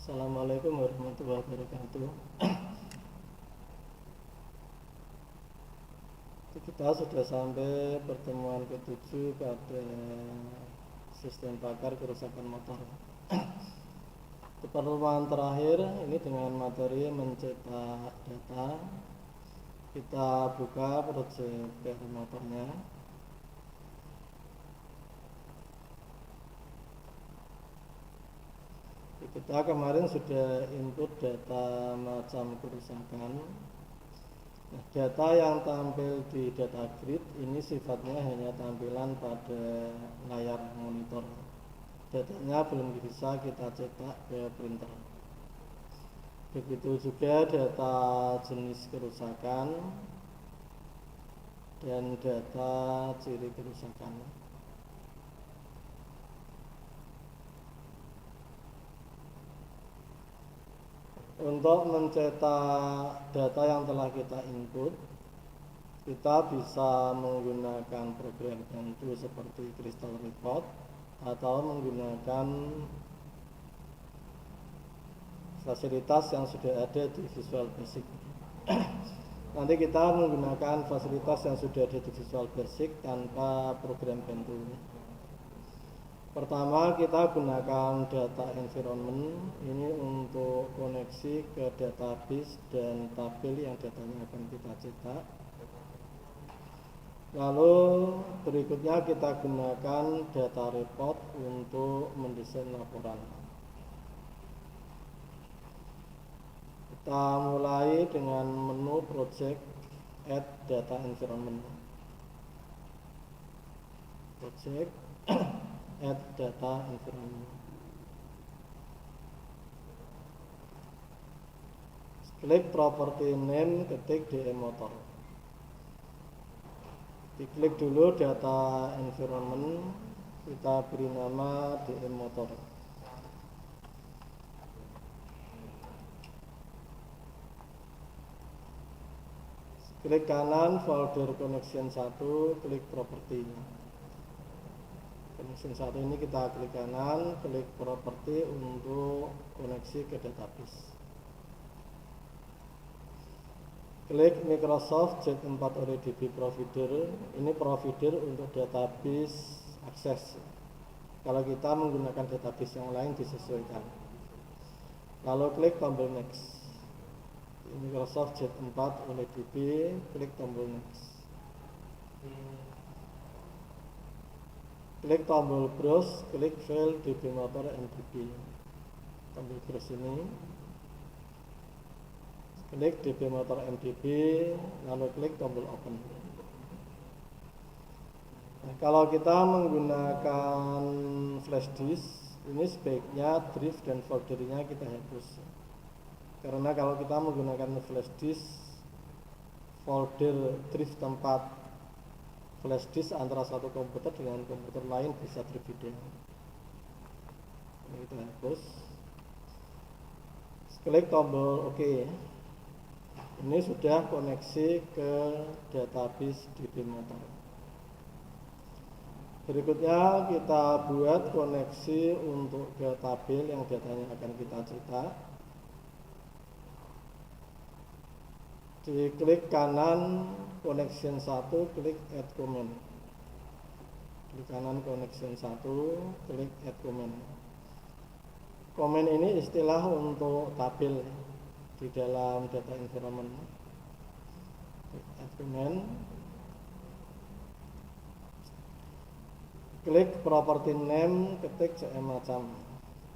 Assalamualaikum warahmatullahi wabarakatuh. Kita sudah sampai pertemuan ke-7 pada sistem pakar kerusakan motor. Di pertemuan terakhir ini dengan materi mencetak data. Kita buka project PR motornya. Kita kemarin sudah input data macam kerusakan. Nah, data yang tampil di data grid ini sifatnya hanya tampilan pada layar monitor. Datanya belum bisa kita cetak ke printer. Begitu juga data jenis kerusakan dan data ciri kerusakan. Untuk mencetak data yang telah kita input, kita bisa menggunakan program bantu seperti Crystal Report atau menggunakan fasilitas yang sudah ada di Visual Basic. Nanti kita menggunakan fasilitas yang sudah ada di Visual Basic tanpa program bantu. Pertama kita gunakan data environment ini untuk koneksi ke database dan tabel yang datanya akan kita cetak. Lalu berikutnya kita gunakan data report untuk mendesain laporan. Kita mulai dengan menu project add data environment. Project add data environment. Klik property name, ketik DM motor. Diklik dulu data environment, kita beri nama DM motor. Klik kanan folder connection 1, klik property. Connection 1 ini kita klik kanan, klik property untuk koneksi ke database. Klik Microsoft Z4 OreDB provider. Ini provider untuk database akses. Kalau kita menggunakan database yang lain disesuaikan. Lalu klik tombol next. Microsoft Z4 OreDB, klik tombol next. Klik tombol browse, klik file db motor mdb. Tombol browse ini. Klik db motor mdb, lalu klik tombol open. Nah, kalau kita menggunakan flash disk, ini sebaiknya drive dan foldernya kita hapus. Karena kalau kita menggunakan flash disk, folder drive tempat flash disk antara satu komputer dengan komputer lain bisa berbeda. Ini kita hapus. Klik tombol OK. Ini sudah koneksi ke database DB motor. Berikutnya kita buat koneksi untuk ke tabel yang datanya akan kita cetak. Di klik kanan connection 1, klik add comment. Klik kanan connection 1, klik add comment. Comment ini istilah untuk tabel di dalam data environment. Klik add comment. Klik property name, ketik CM macam.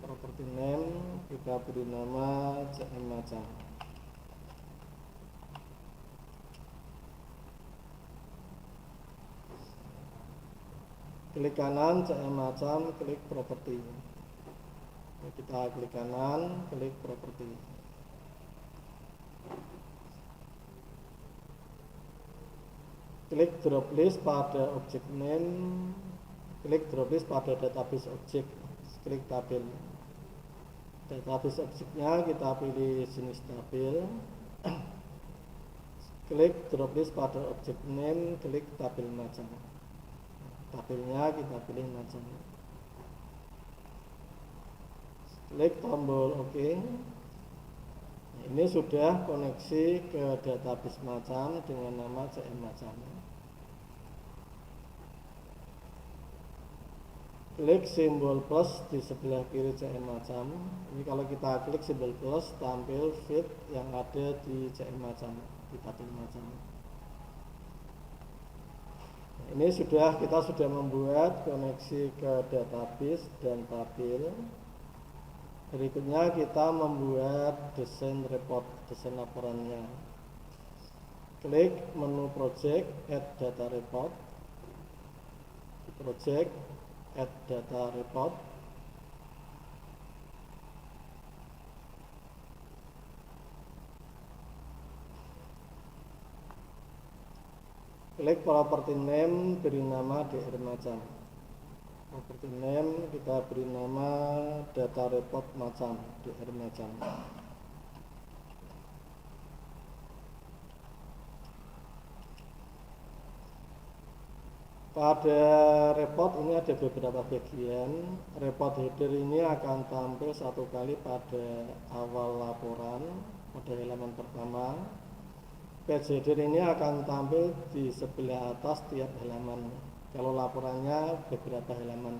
Property name kita beri nama CM macam. Klik kanan, CM macam, klik property. Kita klik kanan, klik property. Klik drop list pada object name, klik drop list pada database object, klik tabel. Database objeknya kita pilih jenis tabel. Klik drop list pada object name, klik tabel macam. Tabelnya kita pilih macam. klik tombol OK. Ini sudah koneksi ke database macam dengan nama CM macam. Klik simbol plus di sebelah kiri CM macam. Ini kalau kita klik simbol plus, tampil feed yang ada di CM macam, di tabel macam. Ini kita sudah membuat koneksi ke database dan tabel. Berikutnya kita membuat desain report, desain laporannya. Klik menu project, add data report. Project, add data report. Klik property name, beri nama DR macam. Property name kita beri nama data report macam, DR macam. Pada report ini ada beberapa bagian. Report header ini akan tampil satu kali pada awal laporan, pada halaman pertama. Page header ini akan tampil di sebelah atas tiap halaman. Kalau laporannya beberapa halaman.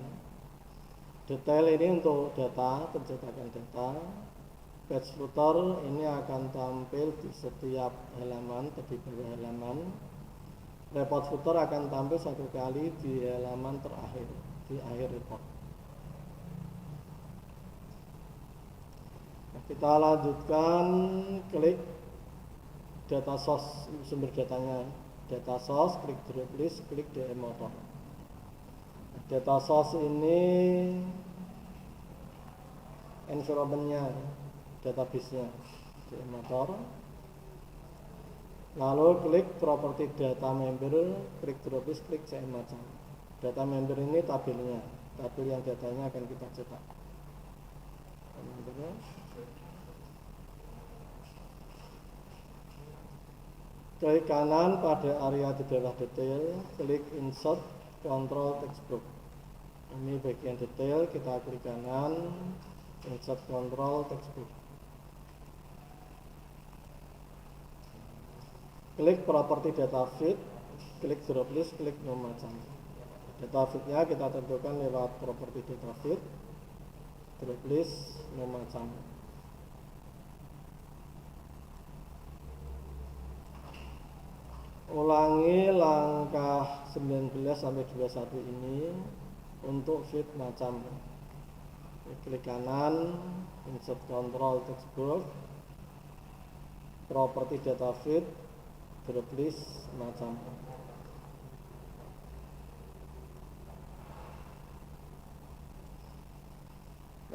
Detail ini untuk data, pencetakan data. Page footer ini akan tampil di setiap halaman, di bawah halaman. Report footer akan tampil satu kali di halaman terakhir, di akhir report. Nah, kita lanjutkan, klik data source, sumber datanya. Data source, klik drop list, klik DM motor. Data source ini environment-nya, database-nya, DM motor. Lalu klik properti data member, klik drop list, klik CM macam. Data member ini tabelnya, tabel yang datanya akan kita cetak. Klik kanan pada area di bawah detail, klik insert control textbook. Ini bagian detail, kita klik kanan, insert control textbook. Klik properti data feed, klik drop list, klik nom macam. Data feednya kita tentukan lewat properti data feed, drop list, nom macam. Ulangi langkah 19 sampai 21 ini untuk feed macam. Klik kanan, insert control textbook, properti data feed, drop list macam.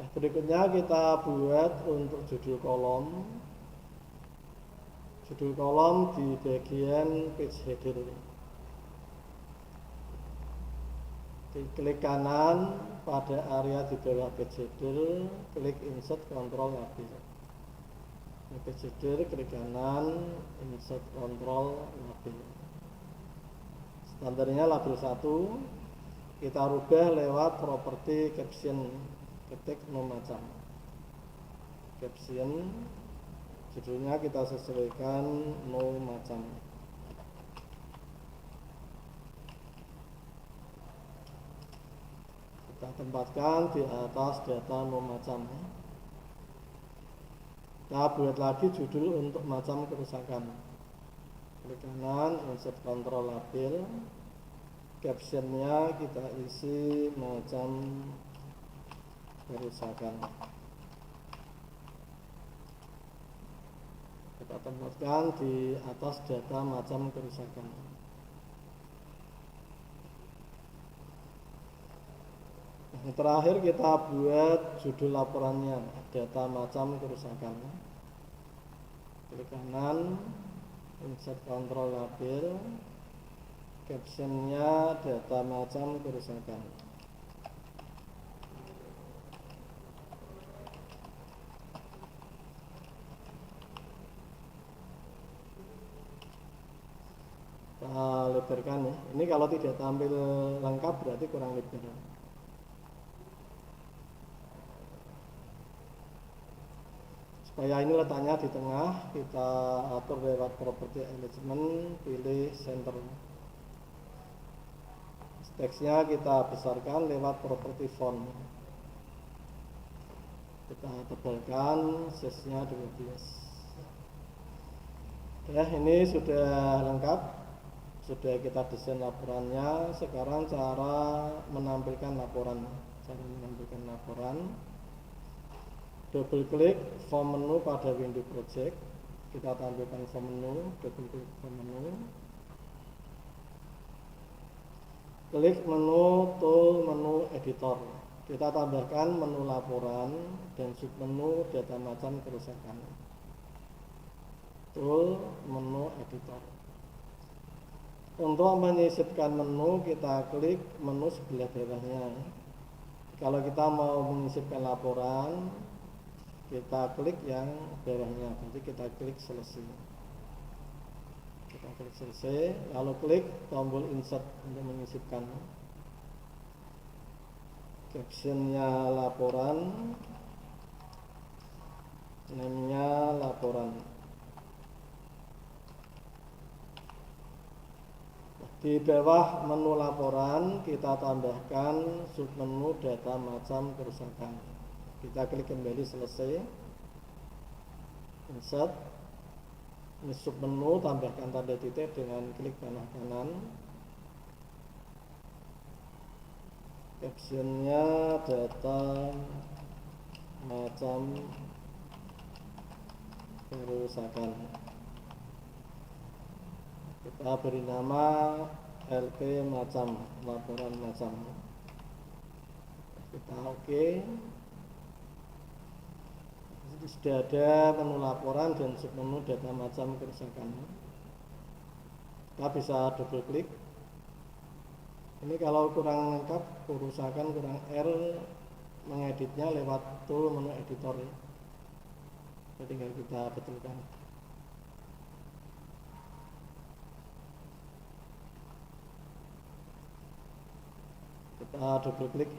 Nah, berikutnya kita buat untuk judul kolom. Judul kolom di bagian page header. Klik kanan pada area di bawah page header, klik insert control label. Page header, klik kanan, insert control label. Standarnya label 1, kita rubah lewat properti caption, ketik nom macam. Caption, judulnya kita sesuaikan nom macam. Kita tempatkan di atas data nom macam. Kita buat lagi judul untuk macam kerusakan. Klik kanan, insert control label. Captionnya kita isi macam kerusakan. Kita tempatkan di atas data macam kerusakan. Yang terakhir kita buat judul laporannya, data macam kerusakan. Klik kanan, insert control label, captionnya data macam kerusakan. Kita lebarkan ya. Ini kalau tidak tampil lengkap berarti kurang lebar. Supaya ini letaknya di tengah, kita atur lewat property arrangement, pilih center. Teksnya kita besarkan lewat property font. Kita tebalkan size-nya 12. Ya, ini sudah lengkap. Sudah kita desain laporannya. Sekarang cara menampilkan laporan. Double klik form menu pada window project. Kita tampilkan form menu, double klik form menu. Klik menu tool menu editor. Kita tambahkan menu laporan dan submenu data macam kerusakan. Tool menu editor. Untuk menyisipkan menu, kita klik menu sebelah bawahnya. Kalau kita mau menyisipkan laporan, kita klik yang bawahnya. Nanti kita klik selesai. Kita klik selesai, lalu klik tombol insert untuk menyisipkan. Captionnya laporan, name-nya laporan. Di bawah menu laporan kita tambahkan submenu data macam kerusakan. Kita klik kembali selesai, insert. Ini submenu, tambahkan tanda titik dengan klik panah kanan. Captionnya data macam kerusakan. Kita beri nama LP macam, laporan macam. Kita oke. Sudah ada menu laporan dan submenu data macam kerusakan. Kita bisa double klik. Ini kalau kurang lengkap, kerusakan kurang R, mengeditnya lewat tool menu editor. Jadi tinggal kita betulkan. Kita double klik,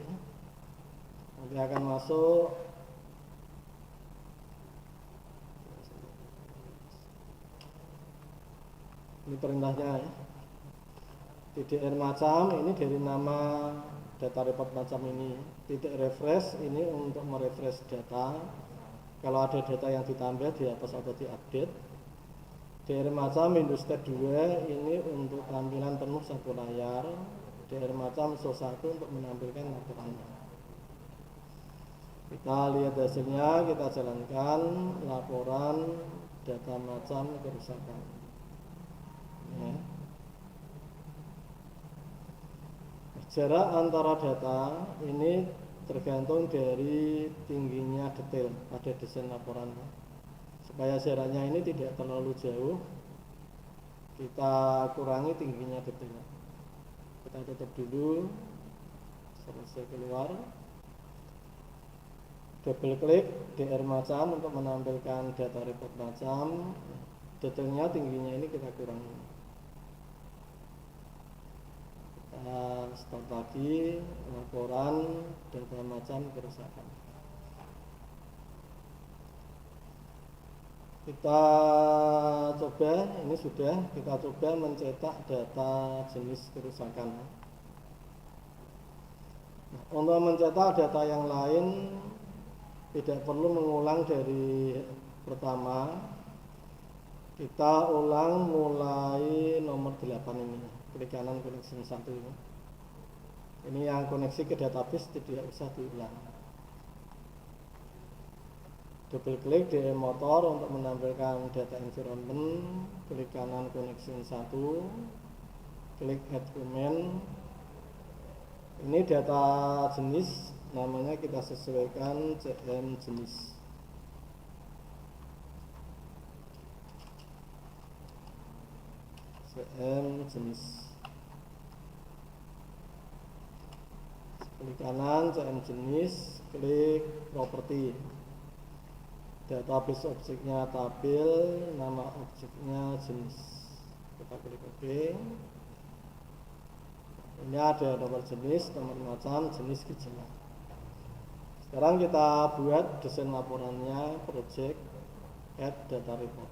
nanti akan masuk. Ini perintahnya ya. Titik R macam ini dari nama data report macam ini. Titik refresh ini untuk merefresh data. Kalau ada data yang ditambah dihapus atau diupdate. DR macam Windows Tab 2 ini untuk tampilan penuh satu layar. DR macam show 1 untuk menampilkan laporannya. Kita lihat hasilnya, kita jalankan laporan data macam kerusakan. Ya. Jarak antara data ini tergantung dari tingginya detail pada desain laporannya. Supaya jaraknya ini tidak terlalu jauh, kita kurangi tingginya detail. Kita tutup dulu, selesai keluar. Double klik DR macam untuk menampilkan data report macam. Detailnya tingginya ini kita kurangi. Start lagi laporan data macam kerusakan. Kita coba, ini sudah kita coba mencetak data jenis kerusakan. Nah, untuk mencetak data yang lain tidak perlu mengulang dari pertama. Kita ulang mulai nomor 8 ini. Klik kanan connection 1 ini. Ini yang koneksi ke database tidak usah diulang. Double klik di motor untuk menampilkan data environment. Klik kanan connection 1. Klik add comment. Ini data jenis, namanya kita sesuaikan CM jenis. CM jenis. Klik kanan CM jenis, klik property. Database objeknya tabel, nama objeknya jenis. Kita klik OK. Ini ada nomor jenis, nomor macam, jenis gejala. Sekarang kita buat desain laporannya, project. add data report.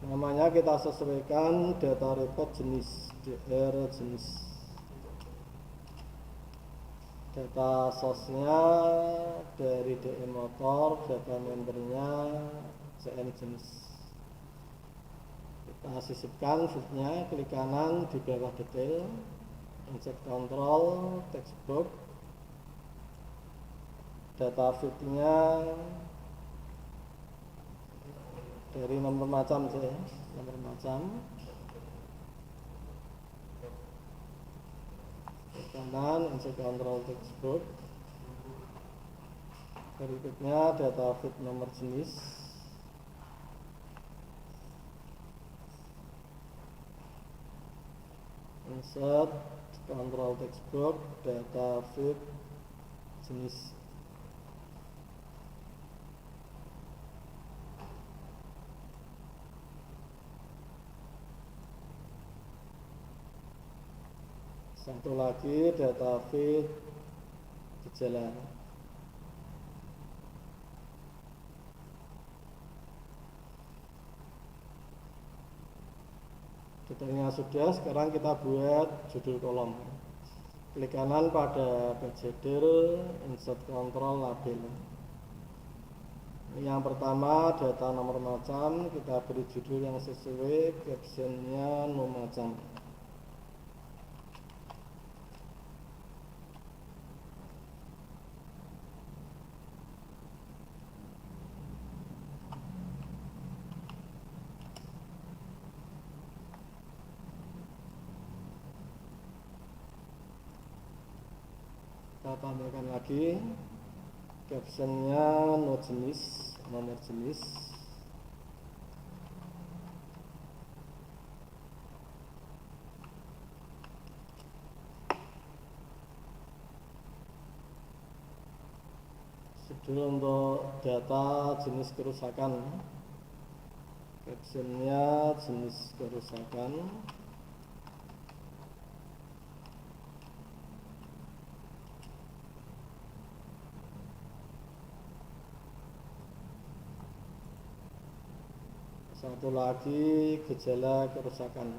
Namanya kita sesuaikan data report jenis DR jenis. Data source-nya dari DM motor, data membernya CN jenis. Kita sisipkan feed-nya, klik kanan di bawah detail, insert control, text box, data feed-nya dari nomor macam saja, nomor macam, kanan insert control text box, berikutnya data feed nomor jenis, insert control text box, data feed jenis. Satu lagi data feed gejala. Detailnya sudah, sekarang kita buat judul kolom. Klik kanan pada page header, insert control label. Yang pertama data nomor macam, kita beri judul yang sesuai, captionnya no macam. Kita tambahkan lagi captionnya no jenis, nomor jenis. Judul untuk data jenis kerusakan, captionnya jenis kerusakan. Satu lagi gejala kerusakan.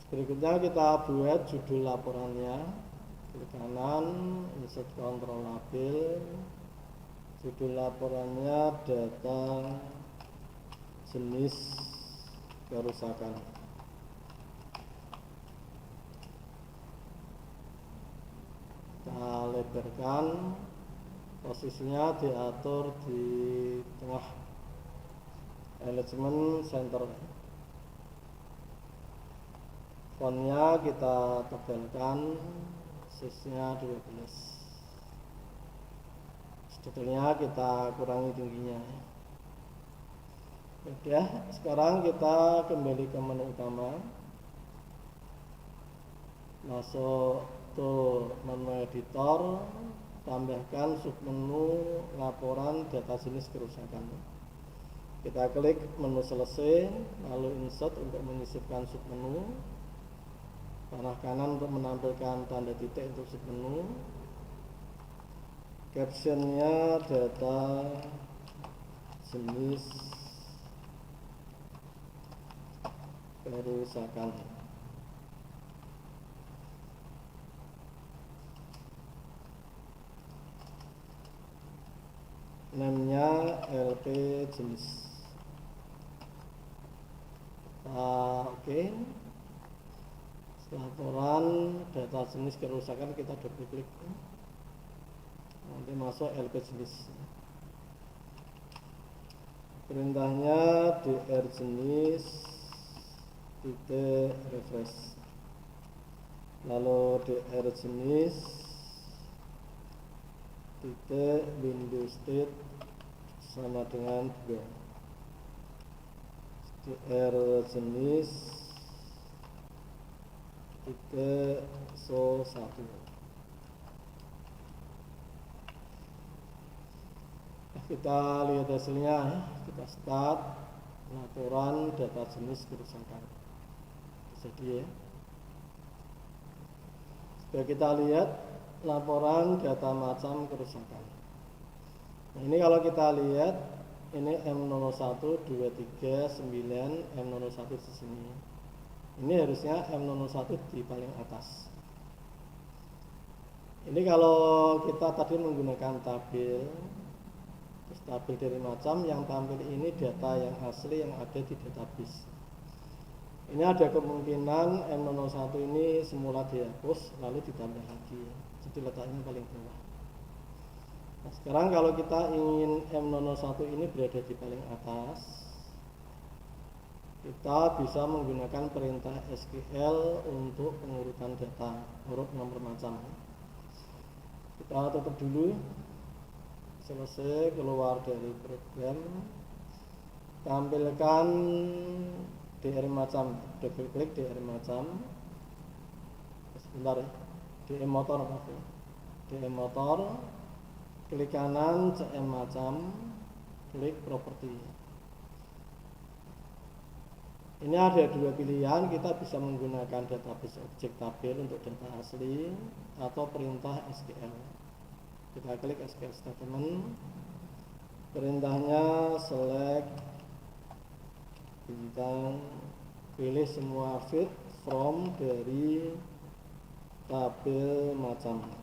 Berikutnya kita buat judul laporannya. Klik kanan, insert control label. Judul laporannya data jenis kerusakan. Kita lebarkan, posisinya diatur di tengah, alignment center. Fontnya kita tebalkan, size-nya 12. Detailnya kita kurangi tingginya. Oke, sekarang kita kembali ke menu utama. Masuk ke menu editor, tambahkan submenu laporan data jenis kerusakan. Kita klik menu selesai, lalu insert untuk menyisipkan submenu, panah kanan untuk menampilkan tanda titik untuk submenu, captionnya data jenis kerusakan. Name-nya LP jenis. Oke. Laporan data jenis kerusakan kita double klik. Nanti masuk LP jenis. Perintahnya DR jenis titik refresh. Lalu DR jenis titik Windows state sama dengan 2. DR jenis titik so 1. Kita lihat hasilnya, kita start laporan data jenis kerusakan. Jadi ya, supaya kita lihat laporan data macam kerusakan. Nah, ini kalau kita lihat ini M012399 M01 di sini. Ini harusnya M01 di paling atas. Ini kalau kita tadi menggunakan tabel, terus tabel dari macam yang tampil ini data yang asli yang ada di database. Ini ada kemungkinan M01 ini semula dihapus lalu ditambah lagi, jadi letaknya paling bawah. Nah, sekarang kalau kita ingin M01 ini berada di paling atas, kita bisa menggunakan perintah SQL untuk pengurutan data urut nomor macam. Kita tutup dulu, selesai, keluar dari program, tampilkan DR macam, double klik DR macam, sebentar ya, DM motor, DM motor, klik kanan CM macam, klik properti. Ini ada dua pilihan, kita bisa menggunakan database objek tabel untuk data asli atau perintah SQL. Kita klik SQL statement, perintahnya select bintang, pilih semua field from dari tabel macam.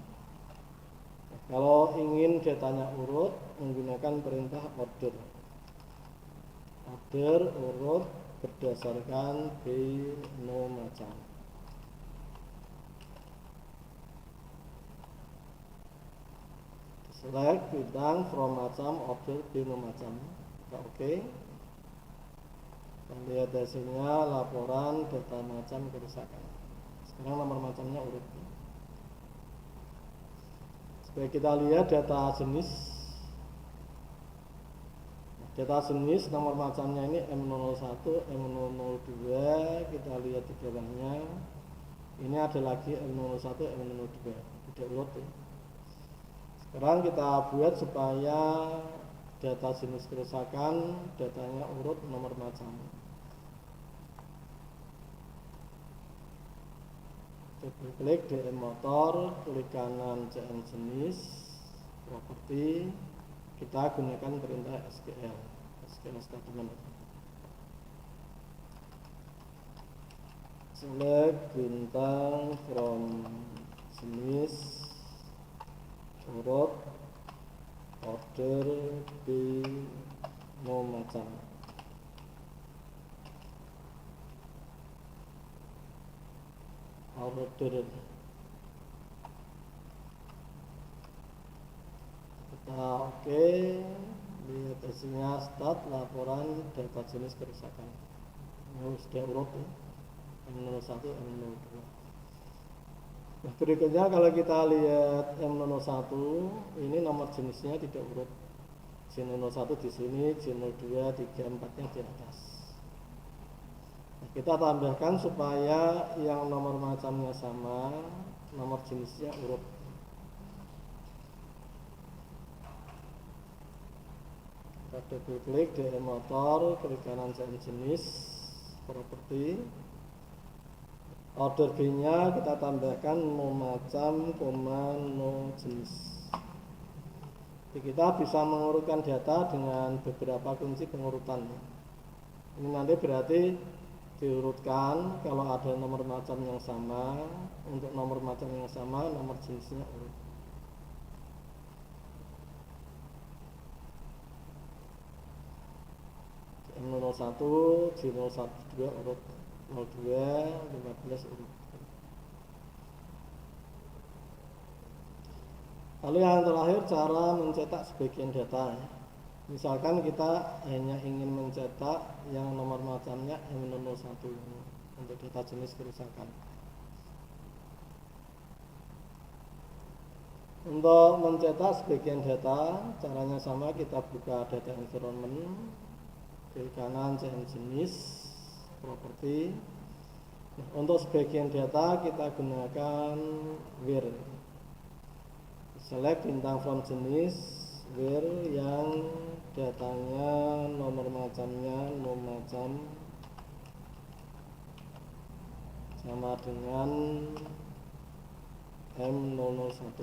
Kalau ingin datanya urut, menggunakan perintah order urut berdasarkan no macam. Select bintang from macam order no macam. Kita oke. Kita lihat hasilnya laporan data macam kerusakan. Sekarang nomor macamnya urut. Supaya kita lihat data jenis. Data jenis nomor macamnya ini M01, M002, kita lihat di bawahnya. Ini ada lagi M01, M02, tidak urut ya. Sekarang kita buat supaya data jenis kerusakan datanya urut nomor macam. Klik DM motor, klik kanan CM jenis, properti, kita gunakan perintah SQL statement. Select bintang from jenis urut order no macam. Order kita oke. Lihat hasilnya start laporan data jenis kerusakan. Ini sudah urut ya, M01, M02. Nah, berikutnya kalau kita lihat M01 ini nomor jenisnya tidak urut. J01 di sini, J02, 3, 4-nya di atas. Nah, kita tambahkan supaya yang nomor macamnya sama, nomor jenisnya urut. Kita double klik DM motor, klik kanan CM jenis, properti. Order B-nya kita tambahkan no macam, no jenis. Jadi kita bisa mengurutkan data dengan beberapa kunci pengurutan. Ini nanti berarti diurutkan kalau ada nomor macam yang sama, untuk nomor macam yang sama, nomor jenisnya urut. M01, J01 urut, 02, 15 urut. Lalu yang terakhir cara mencetak sebagian data. Misalkan kita hanya ingin mencetak yang nomor macamnya M01 untuk data jenis kerusakan. Untuk mencetak sebagian data, caranya sama, kita buka data environment, klik kanan CM jenis, properti. Untuk sebagian data kita gunakan where. Select bintang from jenis, wir yang datanya nomor macamnya nom macam sama dengan M001.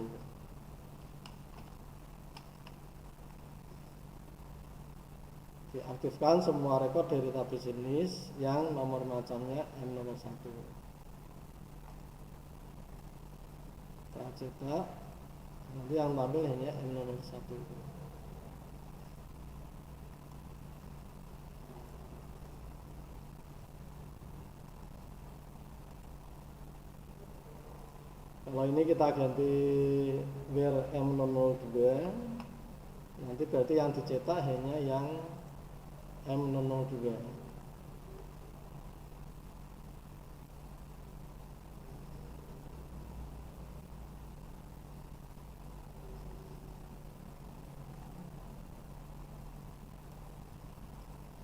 Diaktifkan semua rekor dari database jenis yang nomor macamnya M01. Kita cetak, nanti yang tampil hanya M01. Kalau ini kita ganti wir M002, nanti berarti yang dicetak hanya yang M002.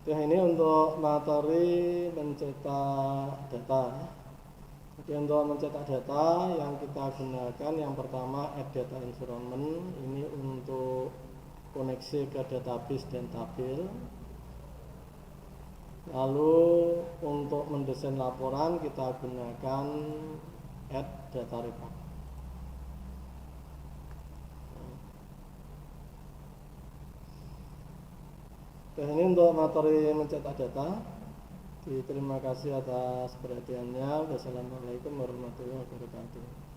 Nah, ini untuk materi mencetak data. Jadi untuk mencetak data yang kita gunakan yang pertama add data environment, ini untuk koneksi ke database dan tabel. Lalu untuk mendesain laporan kita gunakan add data report. Oke, ini untuk materi mencetak data. Terima kasih atas perhatiannya. Wassalamualaikum warahmatullahi wabarakatuh.